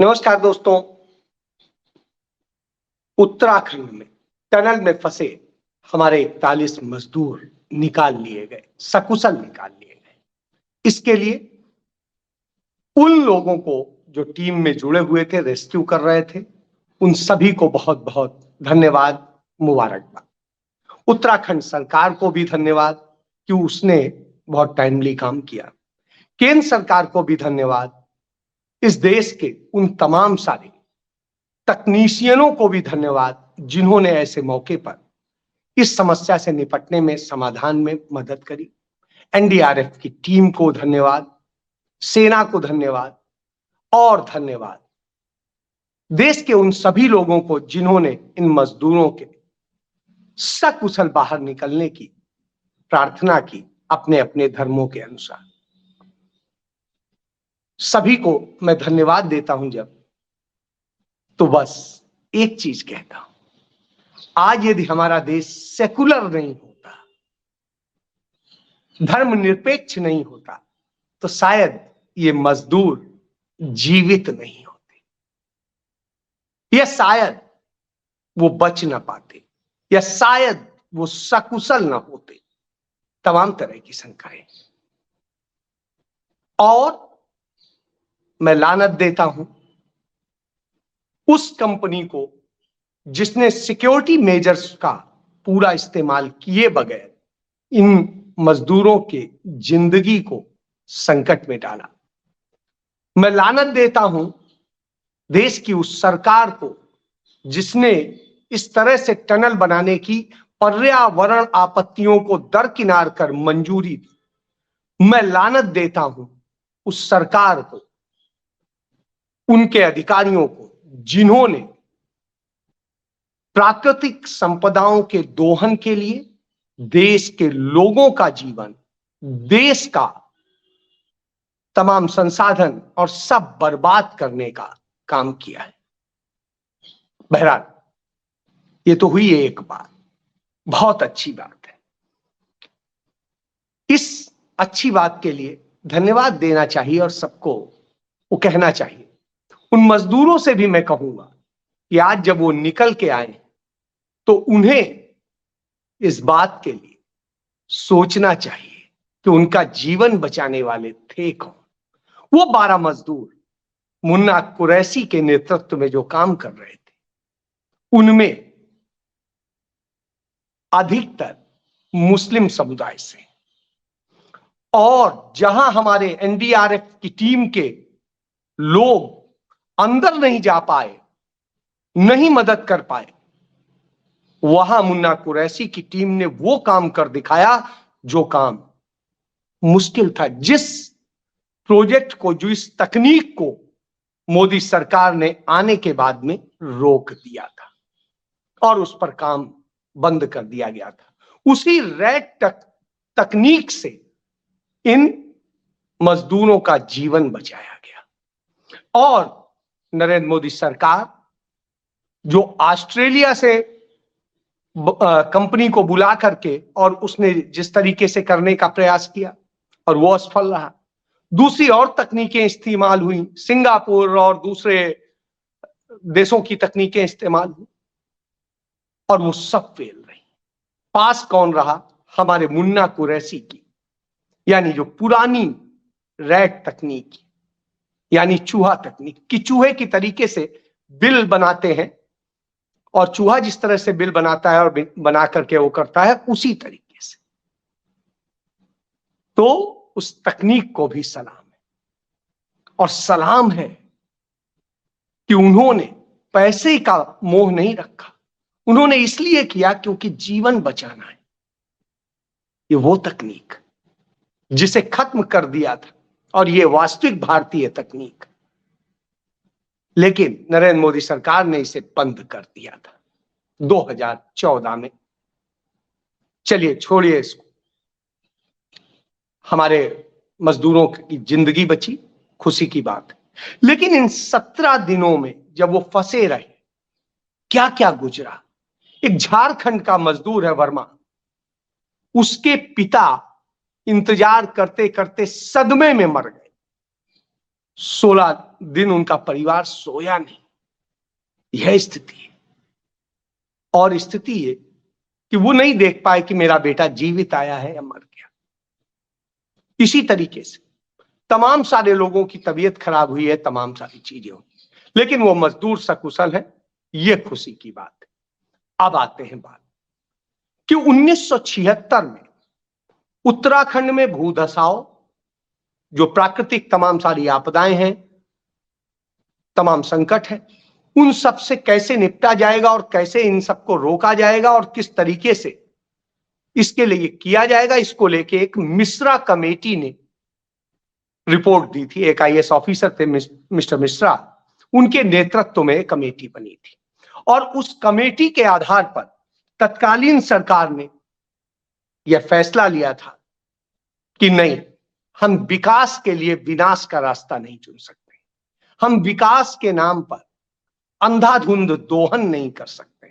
नमस्कार दोस्तों। उत्तराखंड में टनल में फंसे हमारे 41 मजदूर निकाल लिए गए, सकुशल निकाल लिए गए। इसके लिए उन लोगों को जो टीम में जुड़े हुए थे, रेस्क्यू कर रहे थे, उन सभी को बहुत बहुत धन्यवाद, मुबारकबाद। उत्तराखंड सरकार को भी धन्यवाद कि उसने बहुत टाइमली काम किया। केंद्र सरकार को भी धन्यवाद। इस देश के उन तमाम सारे तकनीशियनों को भी धन्यवाद जिन्होंने ऐसे मौके पर इस समस्या से निपटने में, समाधान में मदद करी। एनडीआरएफ की टीम को धन्यवाद, सेना को धन्यवाद और धन्यवाद देश के उन सभी लोगों को जिन्होंने इन मजदूरों के सकुशल बाहर निकलने की प्रार्थना की अपने अपने धर्मों के अनुसार। सभी को मैं धन्यवाद देता हूं जब, तो बस एक चीज कहता हूं, आज यदि हमारा देश सेकुलर नहीं होता, धर्मनिरपेक्ष नहीं होता, तो शायद ये मजदूर जीवित नहीं होते, या शायद वो बच ना पाते, या शायद वो सकुशल ना होते। तमाम तरह की शंकाएं। और मैं लानत देता हूं उस कंपनी को जिसने सिक्योरिटी मेजर्स का पूरा इस्तेमाल किए बगैर इन मजदूरों के जिंदगी को संकट में डाला। मैं लानत देता हूं देश की उस सरकार को जिसने इस तरह से टनल बनाने की पर्यावरण आपत्तियों को दरकिनार कर मंजूरी दी। मैं लानत देता हूं उस सरकार को, उनके अधिकारियों को जिन्होंने प्राकृतिक संपदाओं के दोहन के लिए देश के लोगों का जीवन, देश का तमाम संसाधन और सब बर्बाद करने का काम किया है। बहरहाल, ये तो हुई एक बात, बहुत अच्छी बात है। इस अच्छी बात के लिए धन्यवाद देना चाहिए और सबको वो कहना चाहिए। उन मजदूरों से भी मैं कहूंगा कि आज जब वो निकल के आए तो उन्हें इस बात के लिए सोचना चाहिए कि उनका जीवन बचाने वाले थे कौन। वो 12 मजदूर मुन्ना कुरैशी के नेतृत्व में जो काम कर रहे थे, उनमें अधिकतर मुस्लिम समुदाय से, और जहां हमारे एनडीआरएफ की टीम के लोग अंदर नहीं जा पाए, नहीं मदद कर पाए, वहां मुन्ना कुरैशी की टीम ने वो काम कर दिखाया जो काम मुश्किल था, जिस प्रोजेक्ट को, जो इस तकनीक को मोदी सरकार ने आने के बाद में रोक दिया था और उस पर काम बंद कर दिया गया था। उसी रैट तकनीक से इन मजदूरों का जीवन बचाया गया। और नरेंद्र मोदी सरकार जो ऑस्ट्रेलिया से कंपनी को बुला करके और उसने जिस तरीके से करने का प्रयास किया और वो असफल रहा, दूसरी और तकनीकें इस्तेमाल हुई, सिंगापुर और दूसरे देशों की तकनीकें इस्तेमाल हुई और वो सब फेल रही। पास कौन रहा? हमारे मुन्ना कुरैशी की, यानी जो पुरानी रैट तकनीक, यानी चूहा तकनीक, कि चूहे की तरीके से बिल बनाते हैं और चूहा जिस तरह से बिल बनाता है और बना करके वो करता है, उसी तरीके से। तो उस तकनीक को भी सलाम है, और सलाम है कि उन्होंने पैसे का मोह नहीं रखा। उन्होंने इसलिए किया क्योंकि जीवन बचाना है। ये वो तकनीक जिसे खत्म कर दिया था, और ये वास्तविक भारतीय तकनीक, लेकिन नरेंद्र मोदी सरकार ने इसे बंद कर दिया था 2014 में। चलिए छोड़िए इसको, हमारे मजदूरों की जिंदगी बची, खुशी की बात है। लेकिन इन 17 दिनों में जब वो फंसे रहे, क्या क्या गुजरा। एक झारखंड का मजदूर है वर्मा, उसके पिता इंतजार करते करते सदमे में मर गए। 16 दिन उनका परिवार सोया नहीं। यह स्थिति है। और स्थिति ये कि वो नहीं देख पाए कि मेरा बेटा जीवित आया है या मर गया। इसी तरीके से तमाम सारे लोगों की तबीयत खराब हुई है, तमाम सारी चीजें हुई, लेकिन वो मजदूर सकुशल है। ये खुशी की बात है। अब आते हैं बात कि 1976 में उत्तराखंड में भूधसाव, जो प्राकृतिक तमाम सारी आपदाएं हैं, तमाम संकट है, उन सब से कैसे निपटा जाएगा और कैसे इन सबको रोका जाएगा और किस तरीके से इसके लिए किया जाएगा, इसको लेके एक मिश्रा कमेटी ने रिपोर्ट दी थी। एक आईएएस ऑफिसर थे मिस्टर मिश्रा, उनके नेतृत्व में कमेटी बनी थी और उस कमेटी के आधार पर तत्कालीन सरकार ने यह फैसला लिया था कि नहीं, हम विकास के लिए विनाश का रास्ता नहीं चुन सकते। हम विकास के नाम पर अंधाधुंध दोहन नहीं कर सकते।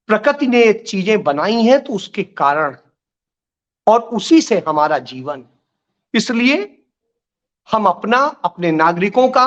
प्रकृति ने एक चीजें बनाई हैं तो उसके कारण और उसी से हमारा जीवन, इसलिए हम अपना, अपने नागरिकों का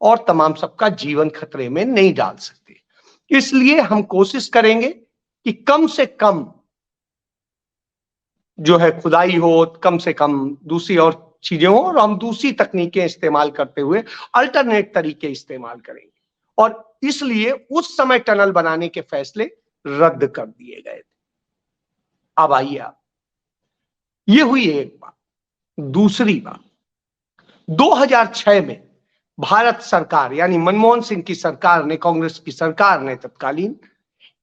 और तमाम सबका जीवन खतरे में नहीं डाल सकते। इसलिए हम कोशिश करेंगे कि कम से कम जो है खुदाई हो, कम से कम दूसरी और चीजें हो, और हम दूसरी तकनीकें इस्तेमाल करते हुए अल्टरनेट तरीके इस्तेमाल करेंगे। और इसलिए उस समय टनल बनाने के फैसले रद्द कर दिए गए थे। अब आइए आप, ये हुई एक बात। दूसरी बात, 2006 में भारत सरकार यानी मनमोहन सिंह की सरकार ने, कांग्रेस की सरकार ने तत्कालीन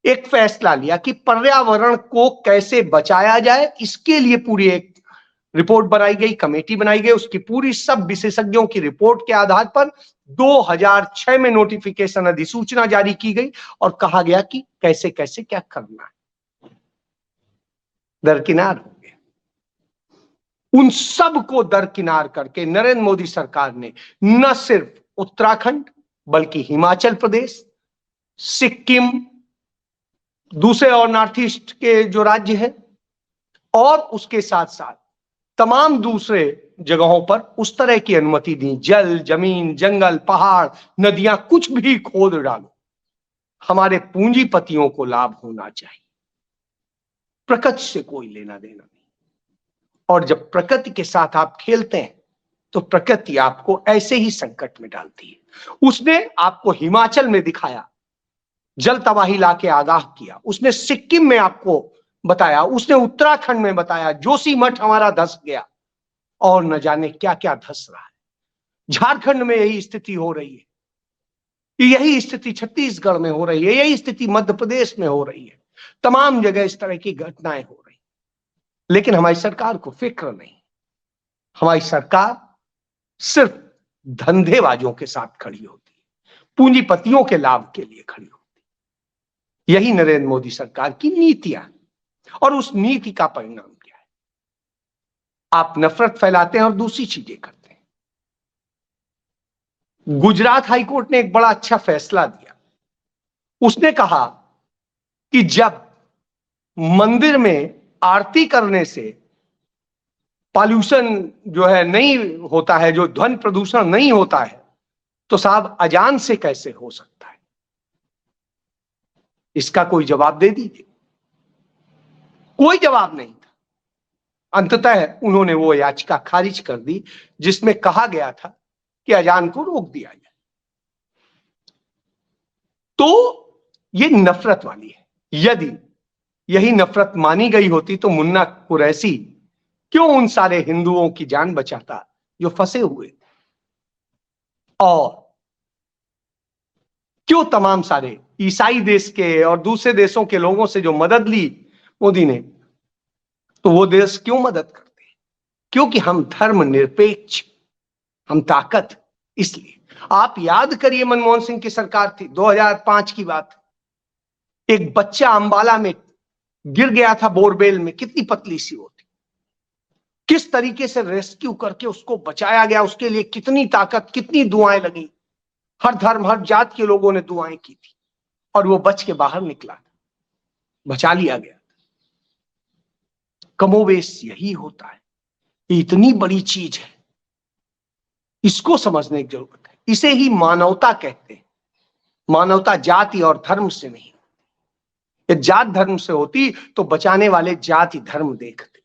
एक फैसला लिया कि पर्यावरण को कैसे बचाया जाए, इसके लिए पूरी एक रिपोर्ट बनाई गई, कमेटी बनाई गई। उसकी पूरी सब विशेषज्ञों की रिपोर्ट के आधार पर 2006 में नोटिफिकेशन अधिसूचना जारी की गई और कहा गया कि कैसे कैसे क्या करना है। दरकिनार हो गया। उन सब को दरकिनार करके नरेंद्र मोदी सरकार ने न सिर्फ उत्तराखंड बल्कि हिमाचल प्रदेश, सिक्किम, दूसरे और नॉर्थ ईस्ट के जो राज्य है, और उसके साथ साथ तमाम दूसरे जगहों पर उस तरह की अनुमति दी। जल, जमीन, जंगल, पहाड़, नदियां, कुछ भी खोद डालो, हमारे पूंजीपतियों को लाभ होना चाहिए। प्रकृति से कोई लेना देना नहीं। और जब प्रकृति के साथ आप खेलते हैं तो प्रकृति आपको ऐसे ही संकट में डालती है। उसने आपको हिमाचल में दिखाया, जल तबाही लाके आगाह किया। उसने सिक्किम में आपको बताया, उसने उत्तराखंड में बताया, जोशीमठ हमारा धस गया और न जाने क्या क्या धस रहा है। झारखंड में यही स्थिति हो रही है, यही स्थिति छत्तीसगढ़ में हो रही है, यही स्थिति मध्य प्रदेश में हो रही है। तमाम जगह इस तरह की घटनाएं हो रही, लेकिन हमारी सरकार को फिक्र नहीं। हमारी सरकार सिर्फ धंधेबाजों के साथ खड़ी होती है, पूंजीपतियों के लाभ के लिए खड़ी होती है। यही नरेंद्र मोदी सरकार की नीतियां, और उस नीति का परिणाम क्या है? आप नफरत फैलाते हैं और दूसरी चीजें करते हैं। गुजरात हाईकोर्ट ने एक बड़ा अच्छा फैसला दिया। उसने कहा कि जब मंदिर में आरती करने से पॉल्यूशन जो है नहीं होता है, जो ध्वनि प्रदूषण नहीं होता है, तो साहब अजान से कैसे हो सकता है? इसका कोई जवाब दे दीजिए। कोई जवाब नहीं था। अंततः उन्होंने वो याचिका खारिज कर दी जिसमें कहा गया था कि अजान को रोक दिया जाए। तो ये नफरत वाली है। यदि यही नफरत मानी गई होती तो मुन्ना कुरैशी क्यों उन सारे हिंदुओं की जान बचाता जो फंसे हुए थे, और क्यों तमाम सारे ईसाई देश के और दूसरे देशों के लोगों से जो मदद ली मोदी ने, तो वो देश क्यों मदद करते हैं? क्योंकि हम धर्मनिरपेक्ष, हम ताकत। इसलिए आप याद करिए, मनमोहन सिंह की सरकार थी, 2005 की बात। एक बच्चा अंबाला में गिर गया था बोरवेल में, कितनी पतली सी होती, किस तरीके से रेस्क्यू करके उसको बचाया गया, उसके लिए कितनी ताकत, कितनी दुआएं लगी। हर धर्म, हर जात के लोगों ने दुआएं की थी और वो बच के बाहर निकला था, बचा लिया गया। कमोवेश यही होता है। ये इतनी बड़ी चीज है, इसको समझने की जरूरत है। इसे ही मानवता कहते हैं। मानवता जाति और धर्म से नहीं, ये जात धर्म से होती तो बचाने वाले जाति धर्म देखते,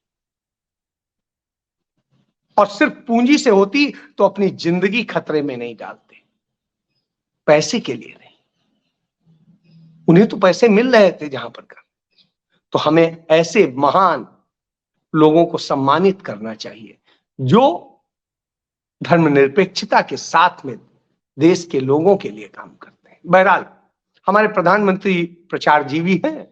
और सिर्फ पूंजी से होती तो अपनी जिंदगी खतरे में नहीं डालते। पैसे के लिए नहीं, उन्हें तो पैसे मिल रहे थे जहां पर कर। तो हमें ऐसे महान लोगों को सम्मानित करना चाहिए जो धर्मनिरपेक्षता के साथ में देश के लोगों के लिए काम करते हैं। बहरहाल हमारे प्रधानमंत्री प्रचारजीवी हैं,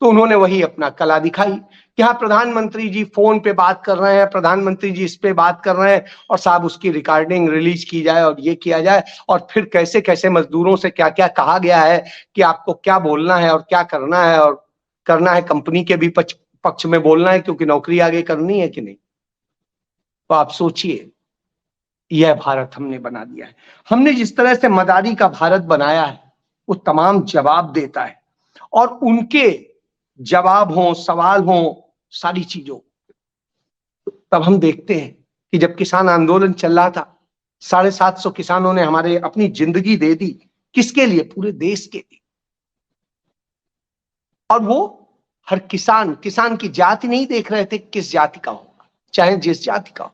तो उन्होंने वही अपना कला दिखाई कि हाँ, प्रधानमंत्री जी फोन पे बात कर रहे हैं, प्रधानमंत्री जी इस पे बात कर रहे हैं, और साहब उसकी रिकॉर्डिंग रिलीज की जाए और ये किया जाए, और फिर कैसे कैसे मजदूरों से क्या क्या कहा गया है कि आपको क्या बोलना है और क्या करना है, और करना है कंपनी के भी पक्ष में बोलना है, क्योंकि नौकरी आगे करनी है कि नहीं। तो आप सोचिए, यह भारत हमने बना दिया है। हमने जिस तरह से मदारी का भारत बनाया है, वो तमाम जवाब देता है, और उनके जवाब हो, सवाल हो, सारी चीजों। तब हम देखते हैं कि जब किसान आंदोलन चल रहा था, 750 किसानों ने हमारे अपनी जिंदगी दे दी। किसके लिए? पूरे देश के लिए। और वो हर किसान की जाति नहीं देख रहे थे, किस जाति का होगा, चाहे जिस जाति का हो,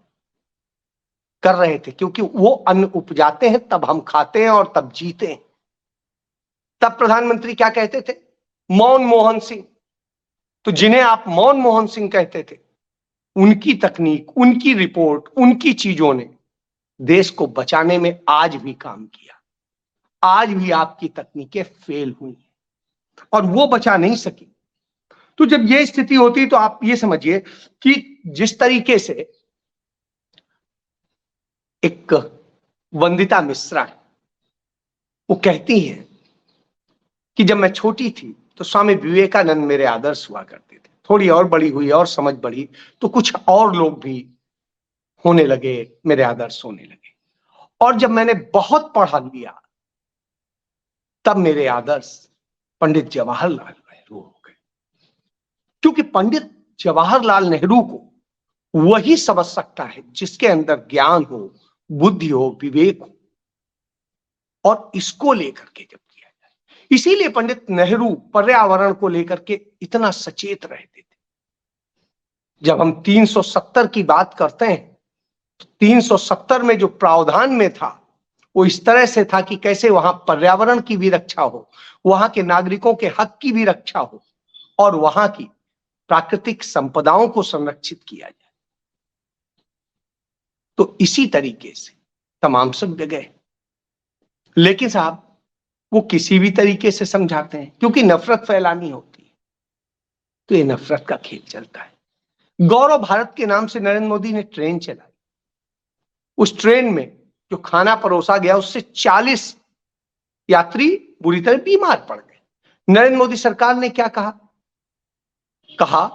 कर रहे थे, क्योंकि वो अन्न उपजाते हैं तब हम खाते हैं और तब जीते हैं। तब प्रधानमंत्री क्या कहते थे? मौन मोहन सिंह। तो जिन्हें आप मौन मोहन सिंह कहते थे, उनकी तकनीक, उनकी रिपोर्ट, उनकी चीजों ने देश को बचाने में आज भी काम किया। आज भी आपकी तकनीकें फेल हुई और वो बचा नहीं सकी। तो जब ये स्थिति होती तो आप ये समझिए कि जिस तरीके से एक वंदिता मिश्रा है, वो कहती हैं कि जब मैं छोटी थी तो स्वामी विवेकानंद मेरे आदर्श हुआ करते थे। थोड़ी और बड़ी हुई और समझ बढ़ी तो कुछ और लोग भी होने लगे, मेरे आदर्श होने लगे। और जब मैंने बहुत पढ़ा लिया तब मेरे आदर्श पंडित जवाहरलाल नेहरू हो गए, क्योंकि पंडित जवाहरलाल नेहरू को वही समझ सकता है जिसके अंदर ज्ञान हो, बुद्धि हो, विवेक हो, और इसको लेकर के जब किया जाए। इसीलिए पंडित नेहरू पर्यावरण को लेकर के इतना सचेत रहते थे। जब हम 370 की बात करते हैं तो 370 में जो प्रावधान में था वो इस तरह से था कि कैसे वहां पर्यावरण की भी रक्षा हो, वहां के नागरिकों के हक की भी रक्षा हो, और वहां की प्राकृतिक संपदाओं को संरक्षित किया जाए। तो इसी तरीके से तमाम सब जगह, लेकिन साहब वो किसी भी तरीके से समझाते हैं, क्योंकि नफरत फैलानी होती है तो ये नफरत का खेल चलता है। गौरव भारत के नाम से नरेंद्र मोदी ने ट्रेन चलाई। उस ट्रेन में जो खाना परोसा गया उससे 40 यात्री बुरी तरह बीमार पड़ गए। नरेंद्र मोदी सरकार ने क्या कहा? कहा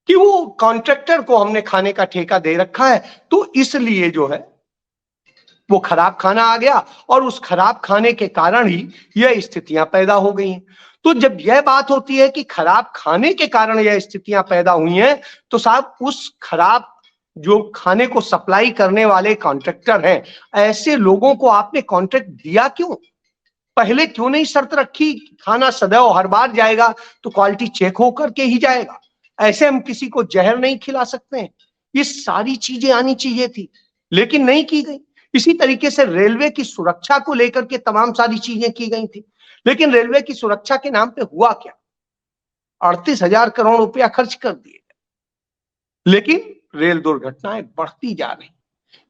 कि वो कॉन्ट्रैक्टर को हमने खाने का ठेका दे रखा है, तो इसलिए जो है वो खराब खाना आ गया, और उस खराब खाने के कारण ही यह स्थितियां पैदा हो गई हैं। तो जब यह बात होती है कि खराब खाने के कारण यह स्थितियां पैदा हुई हैं, तो साहब उस खराब जो खाने को सप्लाई करने वाले कॉन्ट्रैक्टर हैं, ऐसे लोगों को आपने कॉन्ट्रैक्ट दिया क्यों? पहले क्यों नहीं शर्त रखी? खाना सदैव हर बार जाएगा तो क्वालिटी चेक होकर के ही जाएगा, ऐसे हम किसी को जहर नहीं खिला सकते हैं। ये सारी चीजें आनी चाहिए थी, लेकिन नहीं की गई। इसी तरीके से रेलवे की सुरक्षा को लेकर के तमाम सारी चीजें की गई थी, लेकिन रेलवे की सुरक्षा के नाम पे हुआ क्या? 38,000 करोड़ रुपया खर्च कर दिए, लेकिन रेल दुर्घटनाएं बढ़ती जा रही।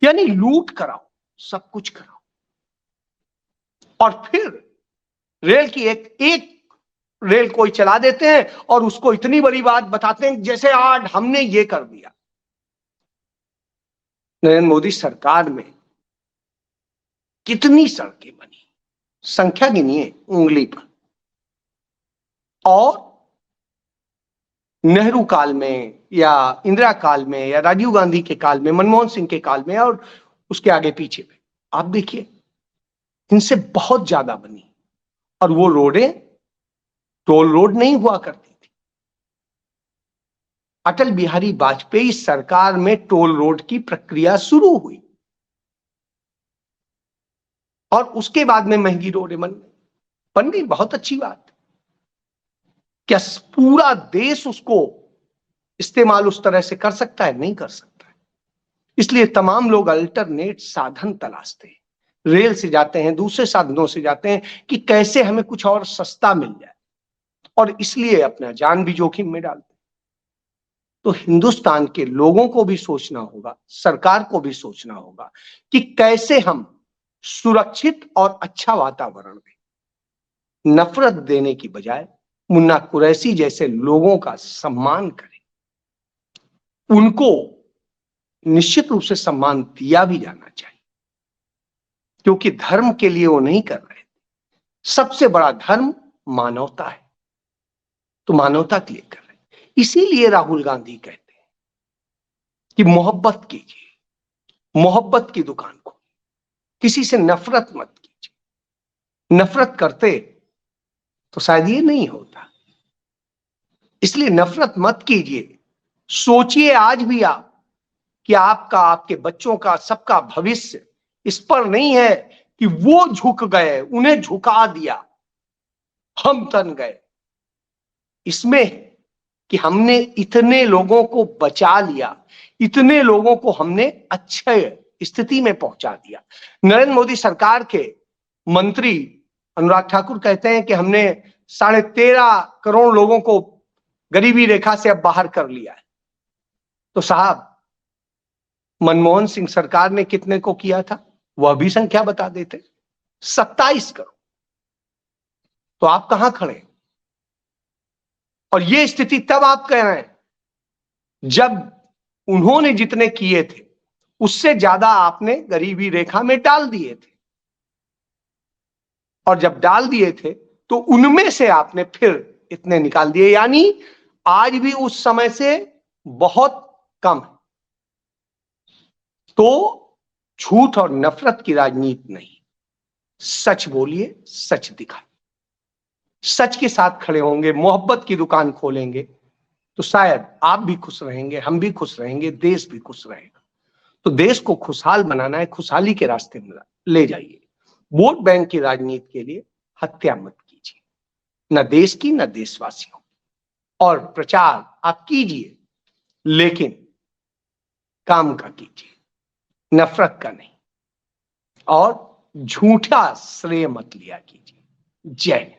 यानी लूट कराओ, सब कुछ कराओ, और फिर रेल की एक रेल कोई चला देते हैं और उसको इतनी बड़ी बात बताते हैं जैसे आज हमने ये कर दिया। नरेंद्र मोदी सरकार में कितनी सड़कें बनी, संख्या गिनिए उंगली पर। और नेहरू काल में या इंदिरा काल में या राजीव गांधी के काल में, मनमोहन सिंह के काल में और उसके आगे पीछे में, आप देखिए इनसे बहुत ज्यादा बनी। और वो रोडें टोल रोड नहीं हुआ करती थी। अटल बिहारी वाजपेयी सरकार में टोल रोड की प्रक्रिया शुरू हुई। और उसके बाद में महंगी रोडें बन गई, बहुत अच्छी बात। क्या पूरा देश उसको इस्तेमाल उस तरह से कर सकता है? नहीं कर सकता है। इसलिए तमाम लोग अल्टरनेट साधन तलाशते हैं, रेल से जाते हैं, दूसरे साधनों से जाते हैं कि कैसे हमें कुछ और सस्ता मिल जाए, और इसलिए अपना जान भी जोखिम में डालते हैं। तो हिंदुस्तान के लोगों को भी सोचना होगा, सरकार को भी सोचना होगा कि कैसे हम सुरक्षित और अच्छा वातावरण दें, नफरत देने की बजाय मुन्ना कुरैशी जैसे लोगों का सम्मान करें। उनको निश्चित रूप से सम्मान दिया भी जाना चाहिए, क्योंकि धर्म के लिए वो नहीं कर रहे। सबसे बड़ा धर्म मानवता है, तो मानवता के लिए कर रहे हैं। इसीलिए राहुल गांधी कहते हैं कि मोहब्बत कीजिए, मोहब्बत की दुकान को, किसी से नफरत मत कीजिए। नफरत करते तो शायद ये नहीं होता। इसलिए नफरत मत कीजिए। सोचिए आज भी आप कि आपका, आपके बच्चों का, सबका भविष्य इस पर नहीं है कि वो झुक गए, उन्हें झुका दिया, हम तन गए। इसमें कि हमने इतने लोगों को बचा लिया, इतने लोगों को हमने अच्छे स्थिति में पहुंचा दिया। नरेंद्र मोदी सरकार के मंत्री अनुराग ठाकुर कहते हैं कि हमने 13.5 करोड़ लोगों को गरीबी रेखा से अब बाहर कर लिया है। तो साहब, मनमोहन सिंह सरकार ने कितने को किया था? वह भी संख्या बता देते, 27 करोड़। तो आप कहां खड़े? और ये स्थिति तब आप कह रहे हैं जब उन्होंने जितने किए थे उससे ज्यादा आपने गरीबी रेखा में डाल दिए थे, और जब डाल दिए थे तो उनमें से आपने फिर इतने निकाल दिए, यानी आज भी उस समय से बहुत कम है। तो झूठ और नफरत की राजनीति नहीं, सच बोलिए, सच दिखाइए। सच के साथ खड़े होंगे, मोहब्बत की दुकान खोलेंगे, तो शायद आप भी खुश रहेंगे, हम भी खुश रहेंगे, देश भी खुश रहेगा। तो देश को खुशहाल बनाना है, खुशहाली के रास्ते में ले जाइए। वोट बैंक की राजनीति के लिए हत्या मत कीजिए, न देश की न देशवासियों। और प्रचार आप कीजिए, लेकिन काम का कीजिए, नफरत का नहीं, और झूठा श्रेय मत लिया कीजिए। जय हिंद।